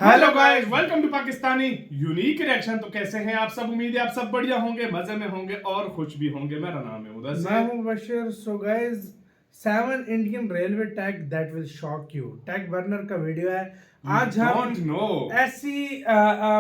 Hello guys, welcome to Pakistani unique reaction. तो कैसे हैं आप सब? उम्मीद है आप सब बढ़िया होंगे, मजे में होंगे और खुश भी होंगे। मेरा नाम है मुदस्सिर। मैं हूं Bashir. So guys, 7 Indian railway tag that will shock you. Tag burner का वीडियो है। आज हम ऐसी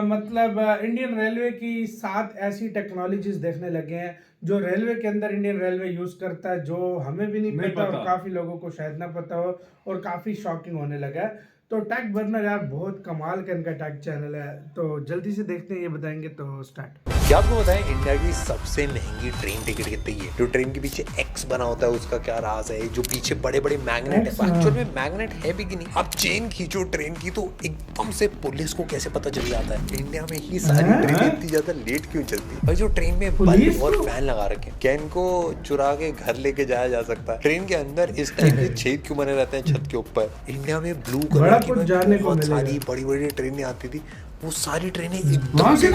मतलब इंडियन रेलवे की 7 ऐसी टेक्नोलॉजीज देखने लगे हैं जो रेलवे के अंदर इंडियन रेलवे यूज करता है, जो हमें भी नहीं पता और काफी लोगों को शायद ना पता हो और काफी शॉकिंग होने लगा है। तो टैग बर्नर यार बहुत कमाल का इनका टैग चैनल है, तो जल्दी से देखते हैं ये बताएंगे। तो स्टार्ट। क्या आपको बताएं इंडिया की सबसे महंगी ट्रेन टिकट कितनी है? जो ट्रेन के पीछे एक्स बना होता है उसका क्या राज है? जो पीछे बड़े बड़े मैग्नेट है, एक्चुअल में मैग्नेट है भी कि नहीं? आप चेन खींचो ट्रेन की तो एकदम से पुलिस को कैसे पता चल जाता है? इंडिया में ही सारी ट्रेन इतनी ज्यादा लेट क्यों चलती है? और जो ट्रेन में बल्ब और फैन लगा रखे हैं, क्या इनको चुरा के घर लेके जाया जा सकता है? ट्रेन के अंदर इस टाइप के छेद क्यों बने रहते हैं छत के ऊपर? इंडिया में ब्लू कलर की बहुत सारी बड़ी बड़ी ट्रेनें आती थी, वो सारी ट्रेनें एकदम से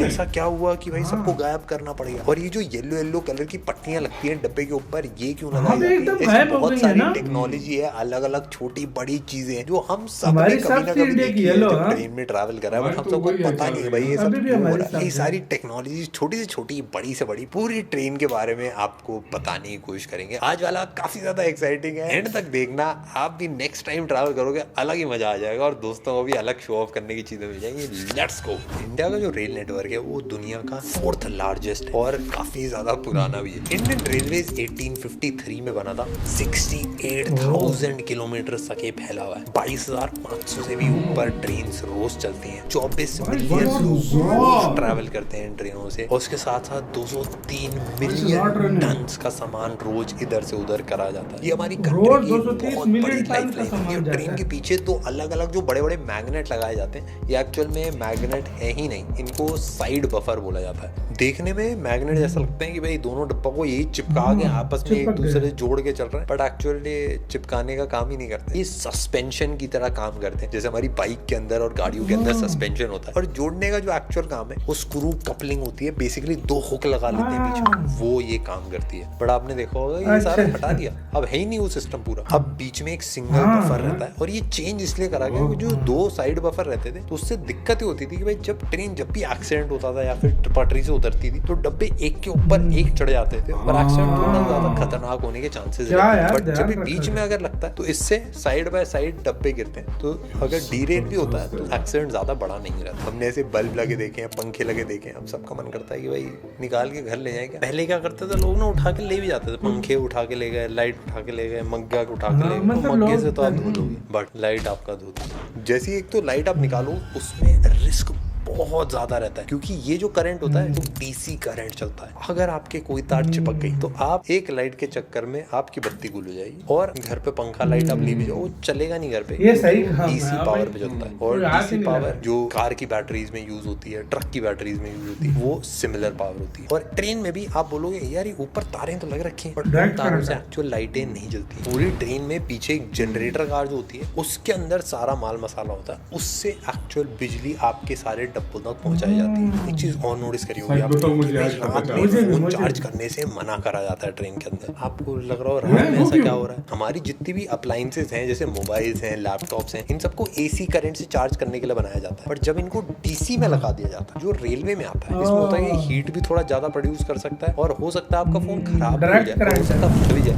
ऐसा क्या हुआ कि भाई सबको गायब करना पड़ेगा? और ये जो येलो येलो कलर की पट्टियां लगती हैं डब्बे के ऊपर, ये क्यों लगाई जाती है? बहुत सारी टेक्नोलॉजी है, अलग अलग छोटी बड़ी चीजें हैं जो हम सब ने कभी ना कभी देखी है जब ट्रेन में ट्रैवल करा है, बट हम सबको पता नहीं है भाई ये सब क्यों हो रहा है। ये सारी टेक्नोलॉजी छोटी से छोटी बड़ी से बड़ी पूरी ट्रेन के बारे में आपको बताने की कोशिश करेंगे। आज वाला काफी ज्यादा एक्साइटिंग है, एंड तक देखना। आप भी नेक्स्ट टाइम ट्रैवल करोगे अलग ही मजा आ जाएगा और दोस्तों को भी अलग शो ऑफ करने की चीजें जाएंगे। Let's go. इंडिया का जो रेल नेटवर्क है वो दुनिया का 4th लार्जेस्ट और काफी ज्यादा पुराना भी है। इंडियन रेलवेज 1853 में बना था। 68,000 किलोमीटर तक ये फैला हुआ है। 22,500 से भी ऊपर ट्रेन रोज चलती हैं। 24 मिलियन लोग ट्रैवल करते हैं इन ट्रेनों से, और उसके साथ साथ 203 मिलियन टन का सामान रोज इधर से उधर करा जाता है। ये हमारी कंट्री की बहुत बड़ी लाइफलाइन है। ट्रेन के पीछे तो अलग अलग जो बड़े बड़े मैग्नेट लगाए जाते हैं, ये एक्चुअल में मैग्नेट है ही नहीं, इनको साइड बफर बोला जाता है। देखने में मैग्नेट जैसा लगता है कि भाई दोनों डब्बा को यही चिपका के आपस में एक दूसरे से जोड़ के चल रहे हैं, बट एक्चुअली चिपकाने का काम ही नहीं करते। ये सस्पेंशन की तरह काम करते हैं, जैसे हमारी बाइक के अंदर और गाड़ियों के अंदर सस्पेंशन होता है। और जोड़ने का जो एक्चुअल काम है वो स्क्रू कपलिंग होती है। बेसिकली 2 हुक लगा लेते हैं बीच में, वो ये काम करती है। बट आपने देखा होगा ये सारा हटा दिया, अब है ही नहीं वो सिस्टम पूरा। अब बीच में एक सिंगल बफर रहता है, और ये चेंज इसलिए करा गया क्योंकि जो 2 साइड बफर रहते थे तो उससे दिक्कत होती थी कि भाई जब ट्रेन जब भी एक्सीडेंट होता था या फिर पटरी से उतरती थी तो डब्बे एक के ऊपर एक चढ़ जाते थे, और एक्सीडेंट थोड़ा ज्यादा खतरनाक होने के चांसेस रहते हैं। बट जब भी बीच में अगर लगता है तो इससे साइड बाय साइड डब्बे गिरते हैं, तो अगर डीरेल भी होता है तो एक्सीडेंट ज्यादा बड़ा नहीं रहता। हमने ऐसे बल्ब लगे देखे हैं, पंखे लगे देखे हैं, हम सबका मन करता है कि भाई निकाल के घर ले जाए क्या। पहले क्या करते थे लोग ना, उठा के ले भी जाते थे, पंखे उठा के ले गए, लाइट उठा के ले गए, मग्गा उठा के ले गए। मग्गे से तो आप धो लोगे, बट लाइट आपका धोती। जैसी एक तो लाइट आप निकालो उसमें रिस्क बहुत ज्यादा रहता है, क्योंकि ये जो करंट होता है तो डीसी करंट चलता है। अगर आपके कोई तार चिपक गई तो आप एक लाइट के चक्कर में आपकी बत्ती गुल हो जाएगी, और घर पे पंखा लाइट आप ले भी जाओ वो चलेगा नहीं घर पे। ये सही डीसी पावर पे चलता है, और डीसी पावर जो कार की बैटरीज में यूज होती है, ट्रक की बैटरीज में यूज होती है, वो सिमिलर पावर होती है। और ट्रेन में भी आप बोलोगे यार ये ऊपर तारें तो लग रखी हैं, बट तारों से एक्चुअल लाइटें नहीं जलती। पूरी ट्रेन में पीछे एक जनरेटर कार जो होती है उसके अंदर सारा माल मसाला होता है, उससे एक्चुअल बिजली आपके सारे डब्बों तक पहुंचाई जाती है। एक चीज और नोटिस करी होगी आप, रात में फोन चार्ज करने से मना करा जाता है ट्रेन के अंदर। आपको लग रहा हो रात में ऐसा क्या हो रहा है? हमारी जितनी भी अप्लायंसेस हैं, जैसे मोबाइल्स हैं, लैपटॉप्स हैं, इन सबको एसी करंट से चार्ज करने के लिए बनाया जाता है, बट जब इनको डीसी में लगा दिया जाता है जो रेलवे में आता है, इसमें होता है कि हीट भी थोड़ा ज्यादा प्रोड्यूस कर सकता है, और हो सकता है आपका फोन खराब हो जाए, हो सकता है फट भी जाए।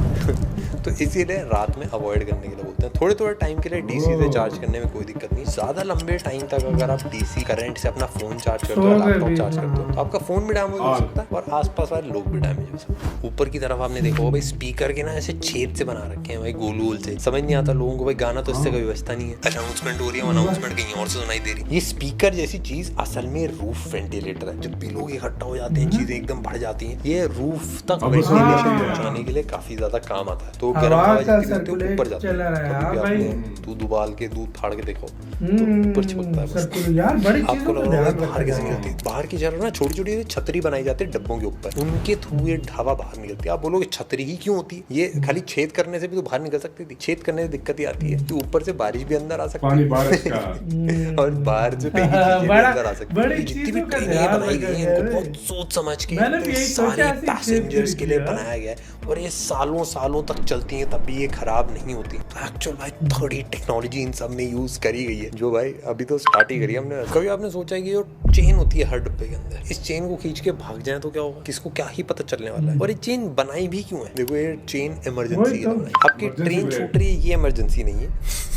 तो इसीलिए रात में अवॉइड करने के लिए बोलते हैं। थोड़े थोड़े टाइम के लिए डीसी से चार्ज करने में कोई दिक्कत नहीं। ज्यादा लंबे टाइम तक अगर आप डीसी करंट से अपना फोन चार्ज करते हो, लैपटॉप चार्ज करते हो, तो आपका फोन भी डैमेज हो सकता है और आसपास वाले लोग भी डैमेज हो सकते हैं। ऊपर की तरफ आपने देखा होगा भाई स्पीकर के ना ऐसे छेद से बना रखे हैं भाई, गोल गोल से। समझ नहीं आता लोगों को भाई गाना तो इससे कोई व्यवस्था नहीं है, अनाउंसमेंट हो रही है, अनाउंसमेंट कहीं और से सुनाई दे रही है। ये स्पीकर जैसी चीज असल में रूफ वेंटिलेटर है। जब भी लोग इकट्ठा हो जाते हैं चीजें एकदम बढ़ जाती हैं, ये रूफ तक वेंटिलेशन पहुंचाने के लिए काफी ज्यादा काम आता है। तो गर्म हवा ऊपर जाती है, दूध उबाल के दूध फाड़ के देखो तो ऊपर चिपकता है। आपको लग रहा है बाहर कैसे निकलती है? बाहर की जगह ना छोटी छोटी छतरी बनाई जाती है डब्बों के ऊपर, उनके थ्रू ये हवा बाहर निकलती है। आप बोलोगे छतरी ही क्यों होती है? ये खाली छेद करने से भी तो बाहर निकल सकती थी। छेद करने से दिक्कत ही आती है कि ऊपर से बारिश भी अंदर आ सकती है और बाहर से अंदर आ सकती है। जितनी भी ट्रेनें बनाई गई हैं इनको बहुत सोच समझ के सारे पैसेंजर्स के लिए बनाया गया है, और ये सालों सालों तक चलती हैं तब भी ये खराब नहीं होती। तो एक्चुअल भाई थोड़ी टेक्नोलॉजी इन सब में यूज करी गई है, जो भाई अभी तो स्टार्ट ही करी हमने। कभी आपने सोचा है कि जो चेन होती है हर डब्बे के अंदर, इस चेन को खींच के भाग जाए तो क्या होगा, किसको क्या ही पता चलने वाला है। और ये चेन बनाई भी क्यों है? देखो ये चेन इमरजेंसी है। आपकी ट्रेन छूट रही है, ये इमरजेंसी नहीं है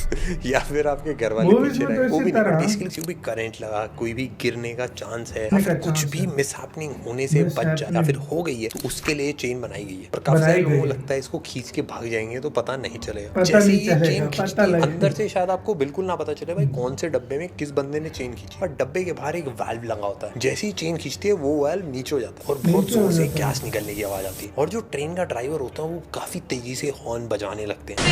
या फिर आपके घर वाले पीछे रहे, वो भी नहीं। बेसिकली कोई करंट लगा, कोई भी गिरने का चांस है, कुछ भी मिसहैपनिंग होने से बच जाए या फिर हो गई है, तो उसके लिए चेन बनाई गई है। पर काफी सारे लोगों को लगता है इसको खींच के भाग जाएंगे तो पता नहीं चलेगा। जैसे ये चेन खींचती है अंदर से शायद आपको बिल्कुल ना पता चले भाई कौन से डब्बे में किस बंदे ने चेन खींची। और डब्बे के बाहर एक वाल्व लगा होता है, जैसे ही चेन खींचती है वो वाल्व नीचे हो जाता है और बहुत जोर से गैस निकलने की आवाज आती है। और जो ट्रेन का ड्राइवर होता है वो काफी तेजी से हॉर्न बजाने लगते हैं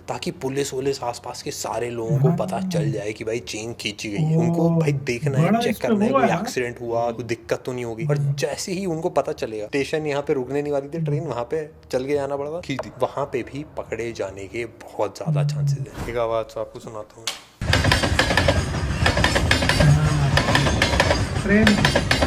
ताकि पुलिस वुलिस आसपास के सारे लोगों को पता चल जाए कि भाई चेन खींची गई है। उनको भाई देखना है, चेक करना है कोई एक्सीडेंट हुआ, कोई दिक्कत तो नहीं होगी। और जैसे ही उनको पता चलेगा, स्टेशन यहाँ पे रुकने नहीं वाली थी ट्रेन, वहाँ पे चल के जाना पड़ता, खींच दी, वहाँ पे भी पकड़े जाने के बहुत ज्यादा चांसेस है। एक आवाज आपको सुनाता हूँ,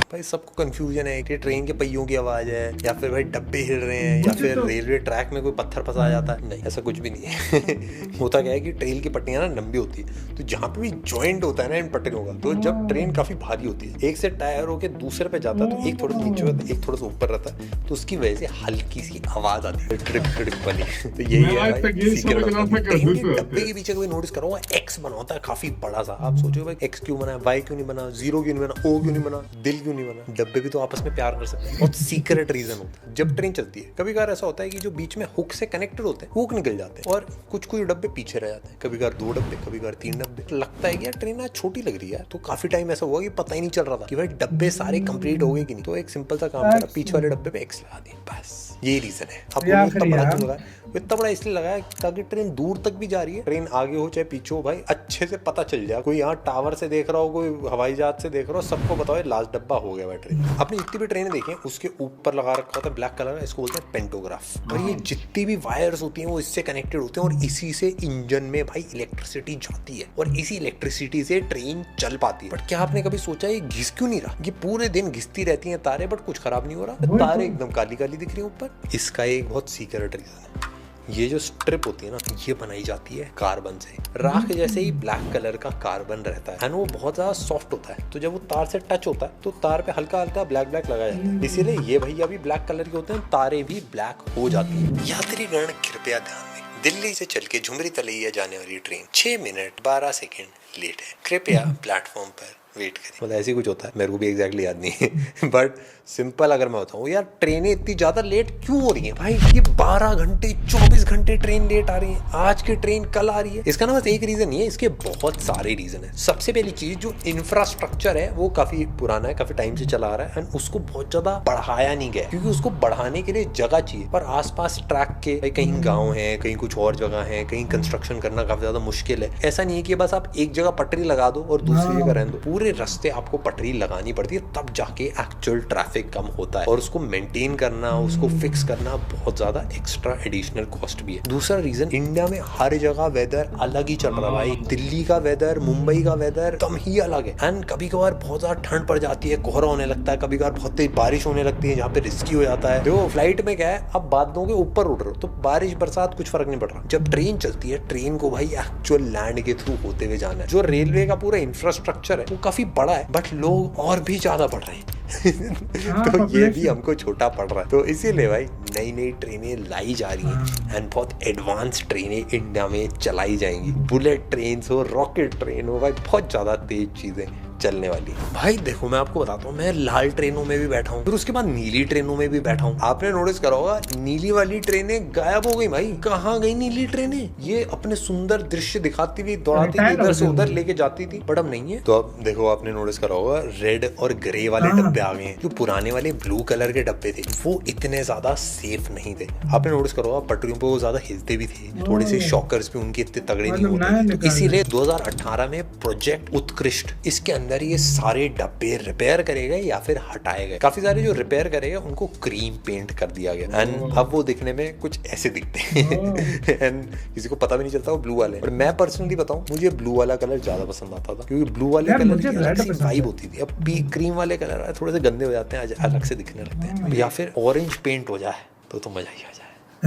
भाई सबको कंफ्यूजन है कि ट्रेन के पहियों की आवाज है या फिर भाई डब्बे हिल रहे हैं या फिर रेलवे ट्रैक में कोई पत्थर फंसा जाता है। नहीं, ऐसा कुछ भी नहीं है होता क्या है कि ट्रेन की पट्टियां ना लंबी होती है, तो जहाँ पे भी जॉइंट होता है ना इन पटरियों का, तो जब ट्रेन काफी भारी होती है, एक से टायर होके दूसरे पे जाता है, तो एक थोड़ा नीचे होता है, एक थोड़ा सा ऊपर रहता है, तो उसकी वजह से हल्की सी आवाज आती है, ट्रिप ट्रिप वाली। तो यही है ट्रेन के डब्बे के पीछे कोई नोटिस करो, एक्स बना होता है काफी बड़ा सा। आप सोचो भाई एक्स क्यों बना, वाई क्यों नहीं बना, जीरो क्यों नहीं बना, ओ क्यों नहीं बना, दिल क्यों नहीं बना। डब्बे भी तो आपस में प्यार कर सकते हैं। बहुत सीक्रेट रीजन होता है जब ट्रेन चलती है। कभी कभार ऐसा होता है कि जो बीच में हुक से कनेक्टेड होते हैं हुक निकल जाते हैं और कुछ डब्बे पीछे रह जाते हैं। कभी कभार 2 डब्बे, कभी कभार 3 डब्बे। लगता है कि यार ट्रेन आज छोटी लग रही है, तो काफी टाइम ऐसा हुआ कि पता ही नहीं चल रहा था कि भाई डब्बे सारे कंप्लीट हो गए कि नहीं। तो एक सिंपल सा काम करा, पीछे वाले डब्बे पे एक्स लगा दिए, बस ये रीजन है। अब इतना बड़ा क्यों लगा? इतना बड़ा इसलिए लगाया ताकि ट्रेन दूर तक भी जा रही है, ट्रेन आगे हो चाहे पीछे हो, भाई अच्छे से पता चल जाए। कोई यहाँ टावर से देख रहा हो, कोई हवाई जहाज से देख रहा हो, सबको बताओ लास्ट डब्बा हो गया भाई ट्रेन। आपने जितनी भी ट्रेनें देखी हैं उसके ऊपर लगा रखा होता है ब्लैक कलर का, इसको बोलते हैं पेंटोग्राफ। और ये जितनी भी वायर्स होती हैं वो इससे कनेक्टेड होते हैं और इसी से इंजन में भाई इलेक्ट्रिसिटी जाती है और इसी इलेक्ट्रिसिटी से ट्रेन चल पाती है। बट क्या आपने कभी सोचा ये घिस क्यों नहीं रहा? ये पूरे दिन घिसती रहती हैं तारे, बट कुछ खराब नहीं हो रहा, तारे एकदम काली काली दिख रही है ऊपर। इसका एक बहुत सीक्रेट रीजन है। ये जो स्ट्रिप होती है ना, ये बनाई जाती है कार्बन से। राख जैसे ही ब्लैक कलर का कार्बन रहता है एंड वो बहुत ज्यादा सॉफ्ट होता है, तो जब वो तार से टच होता है तो तार पे हल्का हल्का ब्लैक ब्लैक लगाया जाता है। इसीलिए ये भैया भी ब्लैक कलर के होते हैं, तारे भी ब्लैक हो जाती है। यात्रीगण कृपया ध्यान दें, दिल्ली से चल के झुमरी तलैया जाने वाली ट्रेन 6 मिनट 12 सेकेंड लेट है, कृपया प्लेटफॉर्म पर वेट करें। मतलब ऐसे कुछ होता है, मेरे को भी एग्जैक्टली याद नहीं है बट सिंपल अगर मैं बताऊँ, यार ट्रेनें इतनी ज्यादा लेट क्यों हो रही हैं भाई? ये 12 घंटे 24 घंटे ट्रेन लेट आ रही है, आज की ट्रेन कल आ रही है। इसका ना बस एक रीजन नहीं है, इसके बहुत सारे रीजन है। सबसे पहली चीज, जो इंफ्रास्ट्रक्चर है वो काफी पुराना है, काफी टाइम से चला आ रहा है एंड उसको बहुत ज्यादा बढ़ाया नहीं गया, क्योंकि उसको बढ़ाने के लिए जगह चाहिए। पर आसपास ट्रैक के कहीं गाँव है, कहीं कुछ और जगह है, कहीं कंस्ट्रक्शन करना काफी ज्यादा मुश्किल है। ऐसा नहीं है कि बस आप एक जगह पटरी लगा दो और दूसरी जगह रहने दो, पूरे रास्ते आपको पटरी लगानी पड़ती है, तब जाके एक्चुअल ट्रैफिक कम होता है। और उसको मेंटेन करना, उसको फिक्स करना बहुत ज्यादा एक्स्ट्रा एडिशनल कॉस्ट भी है। दूसरा रीजन, इंडिया में हर जगह वेदर अलग ही चल रहा है भाई। दिल्ली का वेदर, मुंबई का वेदर कम ही अलग है एंड कभी कभार बहुत ज्यादा ठंड पड़ जाती है, कोहरा होने लगता है, कभी कभार बहुत तेज बारिश होने लगती है, जहाँ पे रिस्की हो जाता है। देखो फ्लाइट में क्या है, आप बादलों के ऊपर उड़ रहे हो तो बारिश बरसात कुछ फर्क नहीं पड़ रहा। जब ट्रेन चलती है, ट्रेन को भाई एक्चुअल लैंड के थ्रू होते हुए जाना है। जो रेलवे का पूरा इंफ्रास्ट्रक्चर है वो काफी बड़ा है, बट लोग और भी ज्यादा बढ़ रहे हैं तो ये भी हमको छोटा पड़ रहा है। तो इसीलिए भाई नई नई ट्रेनें लाई जा रही हैं एंड बहुत एडवांस ट्रेनें इंडिया में चलाई जाएंगी। बुलेट ट्रेन हो, रॉकेट ट्रेन हो, भाई बहुत ज्यादा तेज चीजें चलने वाली है। भाई देखो मैं आपको बताता हूँ, मैं लाल ट्रेनों में भी बैठा हूँ, फिर उसके बाद नीली ट्रेनों में भी बैठा हूँ। आपने नोटिस करा होगा नीली वाली ट्रेनें गायब हो गई भाई। कहाँ गई नीली ट्रेनें? ये अपने सुंदर दृश्य दिखाती हुई दौड़ाती थी, इधर से उधर लेके जाती थी, बट अब नहीं है। तो अब देखो आपने नोटिस करा होगा रेड और ग्रे वाले डब्बे आ गए हैं। जो पुराने वाले ब्लू कलर के डब्बे थे वो इतने ज्यादा सेफ नहीं थे। आपने नोटिस करा होगा पटरियों पे वो ज्यादा हिलते भी थे, थोड़े से शॉकर्स भी उनके इतने तगड़े नहीं होते। तो इसीलिए 2018 में प्रोजेक्ट उत्कृष्ट, इसके अंदर ये सारे डब्बे रिपेयर करे गए या फिर हटाए गए। काफी सारे जो रिपेयर करे गए उनको क्रीम पेंट कर दिया गया एंड अब वो दिखने में कुछ ऐसे दिखते हैं एंड किसी को पता भी नहीं चलता वो ब्लू वाले। और मैं पर्सनली बताऊं, मुझे ब्लू वाला कलर ज्यादा पसंद आता था, क्योंकि ब्लू वाले कलर की अलग सी वाइब होती थी। अब क्रीम वाले कलर थोड़े से गंदे हो जाते हैं, अलग से दिखने लगते हैं। या फिर ऑरेंज पेंट हो जाए तो मजा ही आ जाए।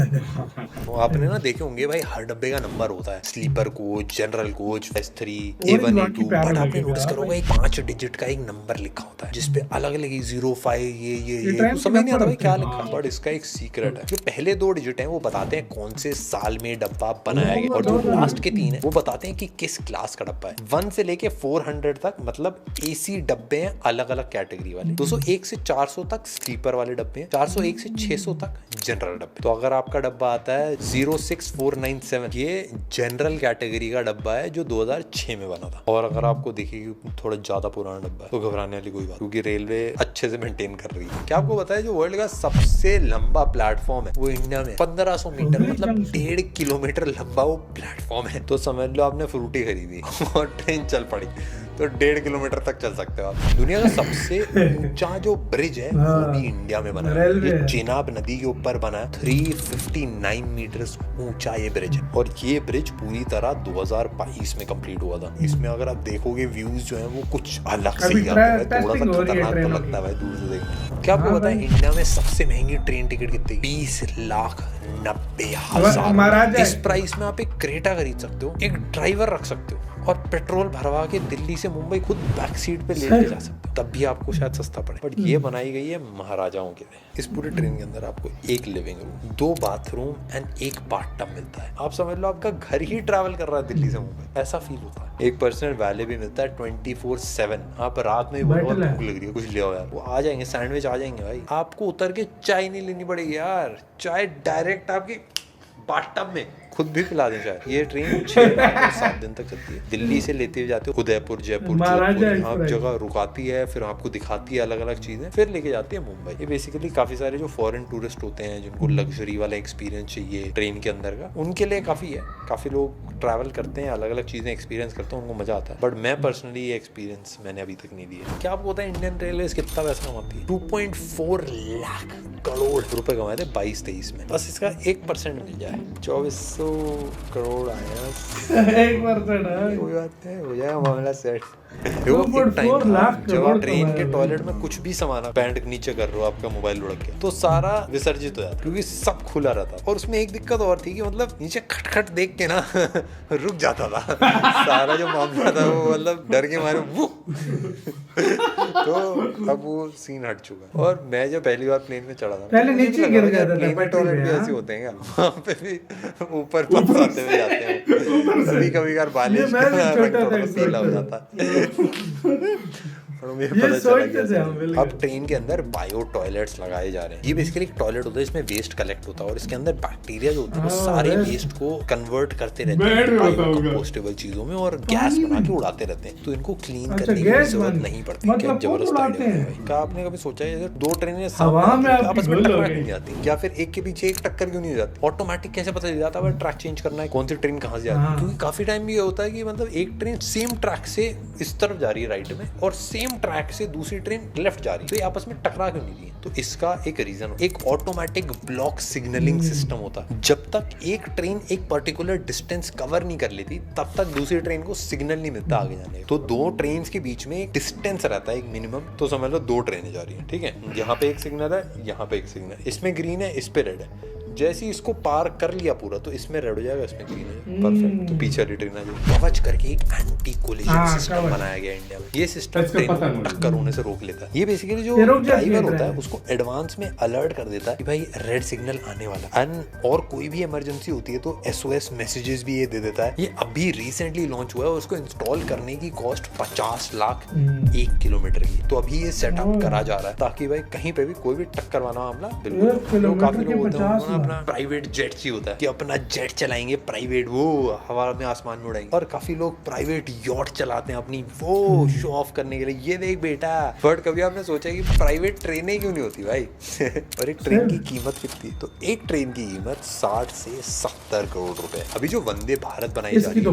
तो आपने ना देखे होंगे भाई, हर डब्बे का नंबर होता है, sleeper coach, general coach, S3, और A1, बाकी A2, प्यारा बट आपने लगेगा नोटिस करोगे भाई। एक 5 डिजिट का एक नंबर लिखा होता है जिसपे अलग अलग 05 ये ट्रेन तो समझ नहीं आता भाई के क्या नंबर लिखा, बट इसका एक सीक्रेट है। जो पहले 2 डिजिट हैं वो बताते हैं कौन से साल में डब्बा बनाया गया, और जो लास्ट के 3 है वो बताते हैं कि किस क्लास का डब्बा है। 1 से लेके 400 तक मतलब AC डब्बे हैं, अलग अलग कैटेगरी वाले। 201 से 400 तक स्लीपर वाले डब्बे हैं, 401 से 600 तक जनरल डब्बे। तो अगर आपका डब्बा आता है 06497, ये जनरल कैटेगरी का डब्बा है जो 2006 में बना था। और अगर आपको दिखेगी थोड़ा ज्यादा पुराना डब्बा है तो घबराने वाली कोई बात, क्योंकि रेलवे अच्छे से मेंटेन कर रही है। क्या आपको पता है जो वर्ल्ड का सबसे लंबा प्लेटफॉर्म है वो इंडिया में 1500 मीटर, मतलब 1.5 किलोमीटर लंबा वो प्लेटफॉर्म है। तो समझ लो आपने फ्रूटी खरीदी और ट्रेन चल पड़ी तो 1.5 किलोमीटर तक चल सकते हो आप। दुनिया का सबसे ऊंचा जो ब्रिज है वो भी इंडिया में बना है। ये चेनाब नदी के ऊपर बना है, 359 मीटर्स ऊंचा ये ब्रिज है। और ये ब्रिज पूरी तरह 2022 में कंप्लीट हुआ था। इसमें अगर आप देखोगे व्यूज जो है वो कुछ अलग से ही आते हैं, थोड़ा सा खतरनाक तो लगता है भाई दूर से देखने। क्या आपको पता है इंडिया में सबसे महंगी ट्रेन टिकट कितनी? 20,90,000। इस प्राइस में आप एक क्रेटा खरीद सकते हो, एक ड्राइवर रख सकते हो और पेट्रोल भरवा के दिल्ली से मुंबई खुद बैक सीट पे लेके जा सकते हो, तब भी आपको शायद सस्ता पड़े। बट ये बनाई गई है महाराजाओं के लिए। इस पूरे ट्रेन के अंदर आपको एक लिविंग रूम, 2 बाथरूम एंड एक बाथटब मिलता है। आप समझ लो आपका घर ही ट्रैवल कर रहा है दिल्ली से मुंबई, ऐसा फील होता है। एक पर्सनल वैले भी मिलता है 24/7। आप रात में बोलो भूख लग रही है कुछ ले आओ यार, वो आ जाएंगे, सैंडविच आ जाएंगे भाई। आपको उतर के चाय नहीं लेनी पड़ेगी यार, चाय डायरेक्ट आपकी बाथटब में खुद भी पिला दें चाय। ये ट्रेन 7 दिन तक चलती है। दिल्ली से लेते हुए जाते हो उदयपुर, जयपुर, आप जगह रुकाती है, फिर आपको दिखाती है अलग अलग चीजें, फिर लेके जाती है मुंबई। ये बेसिकली काफी सारे जो फॉरेन टूरिस्ट होते हैं जिनको लग्जरी वाला एक्सपीरियंस चाहिए ट्रेन के अंदर का, उनके लिए काफी है। काफी लोग ट्रैवल करते हैं, अलग अलग चीजें एक्सपीरियंस करते हैं, उनको मजा आता है। बट मैं पर्सनली ये एक्सपीरियंस मैंने अभी तक नहीं दिया। क्या आपको पता है इंडियन रेलवे कितना पैसा कमाती है? 2.4 लाख करोड़ रुपए कमाए थे 22-23 में। बस इसका 1% मिल जाए, 2400 करोड़ आया। 1% कोई बात नहीं, हो जाएगा मामला सेट। 2.4 लाख जब आप ट्रेन के टॉयलेट में कुछ भी सामान पैंट नीचे कर रहे हो, आपका मोबाइल लुढ़क गया तो सारा विसर्जित हो जाता, क्योंकि सब खुला रहता। और उसमें एक दिक्कत और थी कि मतलब नीचे खटखट देख के ना रुक जाता था सारा जो मामला था वो, मतलब डर के मारे वो तो अब वो सीन हट चुका। और मैं जब पहली बार प्लेन में चढ़ा था, पहले नीचे गिर जाता था, प्लेन में टॉयलेट भी ऐसे होते हैं क्या? वहाँ पे भी ऊपर पहुंचाते हुए जाते हैं, कभी कभी बालिश थोड़ा पीला हो जाता। और मुझे पता चला कि अब ट्रेन के अंदर बायो टॉयलेट्स लगाए जा रहे हैं। ये बेसिकली एक टॉयलेट होता है जिसमें वेस्ट कलेक्ट होता है और इसके अंदर बैक्टीरिया जो होते हैं वो सारे वेस्ट को कन्वर्ट करते रहते हैं बायोकंपोस्टेबल चीजों में और गैस बना के उड़ाते रहते हैं। तो इनको क्लीन करने की जरूरत नहीं पड़ती। क्या जबरदस्त आइडिया है भाई। क्या आपने कभी सोचा है 2 ट्रेनें आपस में टकरा क्यों नहीं जाती, या फिर एक के पीछे एक टक्कर क्यों नहीं हो जाती? ऑटोमेटिक कैसे पता चल जाता है ट्रैक चेंज करना है, कौन सी ट्रेन कहाँ से जा रही है? क्योंकि काफी टाइम भी ये होता है कि मतलब एक ट्रेन सेम ट्रैक से इस तरफ जा रही है राइट में और सेम ट्रैक से दूसरी ट्रेन लेफ्ट जा रही है, तो ये आपस में टकरा क्यों नहीं रही है? तो इसका एक रीजन, एक ऑटोमेटिक ब्लॉक सिग्नलिंग सिस्टम होता है। जब तक एक ट्रेन एक पर्टिकुलर डिस्टेंस कवर नहीं कर लेती तब तक दूसरी ट्रेन को सिग्नल नहीं मिलता आगे जाने का। तो 2 ट्रेन के बीच में एक डिस्टेंस रहता है, एक मिनिमम। तो समझ लो 2 ट्रेनें जा रही है, ठीक है, यहाँ पे एक सिग्नल है, यहाँ पे एक सिग्नल, इसमें ग्रीन है, इस पे रेड है। जैसे ही इसको पार कर लिया पूरा तो इसमें रेड हो जाएगा, इसमें ग्रीन हो जाएगा, परफेक्ट। तो पीछे वाली ट्रेन आ जाएगी। कवच करके एक एंटी कोलिजन सिस्टम बनाया गया इंडिया में। ये सिस्टम ट्रेन को टक्कर होने से रोक लेता है। ये बेसिकली जो ड्राइवर होता है उसको एडवांस में अलर्ट कर देता है कि भाई रेड सिग्नल आने वाला है, और कोई भी इमरजेंसी होती है तो SOS मैसेजेस भी ये दे देता है। ये अभी रिसेंटली लॉन्च हुआ है और उसको इंस्टॉल करने की कॉस्ट 50 लाख 1 किलोमीटर की। तो अभी ये सेटअप करा जा रहा है ताकि भाई कहीं पे भी कोई भी टक्कर वाला मामला बिल्कुल। काफी लोग होते हैं अपना प्राइवेट जेट ही होता है कि अपना जेट चलाएंगे प्राइवेट, वो हवा में आसमान में उड़ाएंगे। और काफी लोग प्राइवेट यॉट चलाते हैं अपनी, वो शो ऑफ करने के लिए, ये देख बेटा। बट कभी आपने सोचा कि प्राइवेट ट्रेनें क्यों नहीं होती भाई? और एक ट्रेन की कीमत कितनी? तो एक ट्रेन की कीमत 60 से 70 करोड़ रुपए। अभी जो वंदे भारत बनाई जा रही है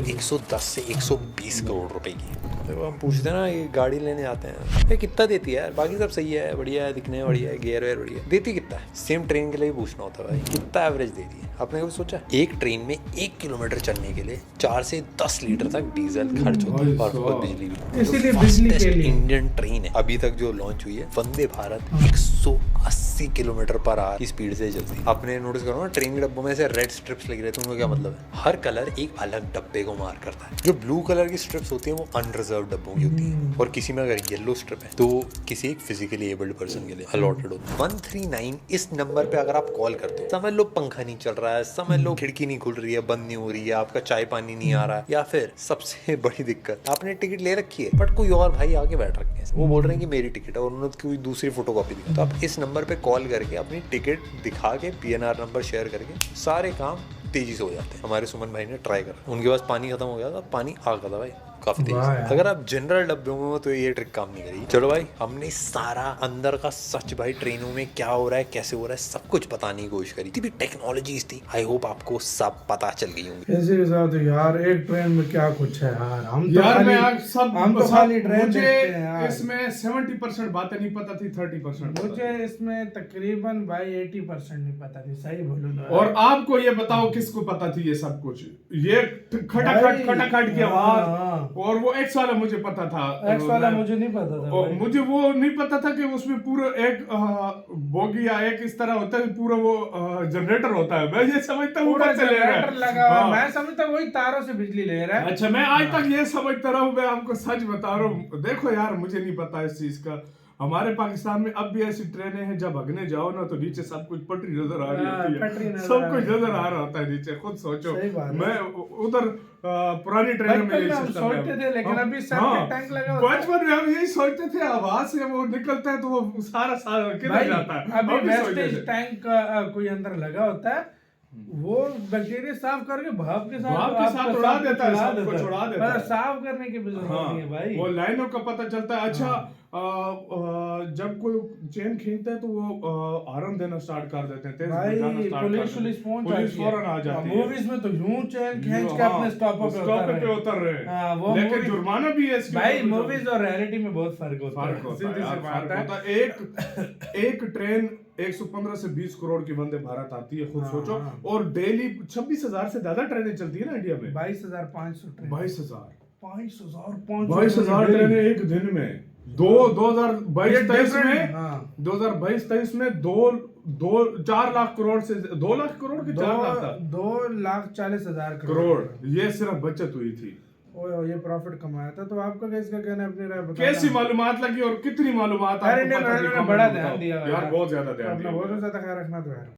110 से 120 करोड़ रुपए की। तो हम पूछते हैं ना ये गाड़ी लेने आते हैं ये कितना देती है यार? बाकी सब सही है, बढ़िया है, दिखने बढ़िया है, गियर वेयर बढ़िया, देती कितना है? सेम ट्रेन के लिए पूछना होता है भाई कितना एवरेज दे रही है। आपने कभी सोचा एक ट्रेन में 1 किलोमीटर चलने के लिए 4 से 10 लीटर तक डीजल खर्च होता है और बिजली भी। इसीलिए बिजली के लिए इंडियन ट्रेन है अभी तक जो लॉन्च हुई है वंदे भारत, 180 80 किलोमीटर/आवर की स्पीड से चलती है। आपने नोटिस करो ना, ट्रेन के डब्बों में से रेड स्ट्रिप्स लगी रहती है, उनका क्या मतलब है? हर कलर एक अलग डब्बे को मार्क करता है। जो ब्लू कलर की स्ट्रिप्स होती है वो अनरिजर्व डब्बों की होती है, और किसी में अगर येलो स्ट्रिप है तो किसी एक फिजिकली एबल्ड पर्सन के लिए अलॉटेड होता है। 139 इस नंबर पे अगर आप कॉल करते हो, समझ लो पंखा नहीं चल रहा है, समझ लो खिड़की नहीं खुल रही है, बंद नहीं हो रही है, आपका चाय पानी नहीं आ रहा है, या फिर सबसे बड़ी दिक्कत, आपने टिकट ले रखी है बट कोई और भाई आगे बैठ रखे हैं, वो बोल रहे हैं कि मेरी टिकट है और उन्होंने कोई दूसरी फोटोकॉपी दी, तो आप इस नंबर पे कॉल करके अपनी टिकट दिखा के PNR नंबर शेयर करके सारे काम तेजी से हो जाते हैं। हमारे सुमन भाई ने ट्राई करा, उनके पास पानी खत्म हो गया था, पानी आ गया था भाई काफी तेजी से। अगर आप जनरल डब्बे में हो तो ये ट्रिक काम नहीं करेगी। चलो भाई, हमने सारा अंदर का सच भाई ट्रेनों में क्या हो रहा है, कैसे हो रहा है, सब कुछ बताने की कोशिश करी थी। भी टेक्नोलॉजीज थी, आई होप आपको सब पता चल गई होंगी। इसी के साथ यार एक ट्रेन में क्या कुछ है यार, हम तो खाली ट्रेन मुझे देखते हैं यार। इसमें 70% बातें नहीं पता थी, 30% मुझे इसमें तकरीबन भाई 80% नहीं पता थी, सही बोलूं तो। और आपको ये बताओ किसको पता थी ये सब कुछ? ये खटाखट की आवाज, और वो एक्स वाला मुझे पता था, एक्स वाला मुझे नहीं पता था और मुझे वो नहीं पता था कि उसमें पूरा एक बोगी या एक इस तरह होता है, पूरा वो जनरेटर होता है। मैं ये समझता हूँ ऊपर से ले रहा है, लगा हुआ है। मैं समझता वही तारों से बिजली ले रहा है। अच्छा, मैं आज तक ये समझता रहा हूँ, मैं आपको सच बता रहा हूँ। देखो यार, मुझे नहीं पता इस चीज का। हमारे पाकिस्तान में अब भी ऐसी ट्रेनें हैं, जब भगने जाओ ना तो नीचे सब कुछ पटरी नजर आ रही होती है, सब कुछ नजर आ रहा होता है नीचे। खुद सोचो, मैं उधर पुरानी ट्रेन में यही सोचते थे, लेकिन अभी सब टैंक लगा होता है। बचपन में हम यही सोचते थे, आवाज से वो निकलता है तो वो सारा किधर जाता है। अभी वेस्टेज टैंक कोई अंदर लगा होता है, वो बैक्टीरिया साफ करके भाप के साथ उड़ा देता है, सबको छुड़ा देता है। साफ करने की भी जरूरत नहीं है भाई, वो लाइनों का पता चलता है। अच्छा, जब कोई चेन खींचता है तो वो हॉर्न देना स्टार्ट कर देते हैं, भाई पुलिस फौरन आ जाती है। मूवीज में तो यूं चेन खींच के अपने स्टॉप पे उतर रहे हैं, लेकिन जुर्माना भी है इसके। भाई मूवीज और रियलिटी में बहुत फर्क होता है। एक ट्रेन 115 से 20 करोड़ की वंदे भारत आती है, खुद सोचो। और डेली 26,000 से ज्यादा ट्रेनें चलती है ना इंडिया में। 22,000 ट्रेनें एक दिन में। 2022-23 में 4 लाख करोड़ से 2 लाख करोड़ के 4 लाख था, 2,40,000 करोड़ ये सिर्फ बचत हुई थी। ये प्रॉफिट कमाया था। तो आपका किसका कहना है, अपनी राय बताओ। कैसी मालूमात लगी और कितनी मालूमात? इंडियन रेलवे ने बड़ा ध्यान दिया यार, बहुत ज्यादा ध्यान दिया। बहुत ज्यादा ख्याल रखना तो है।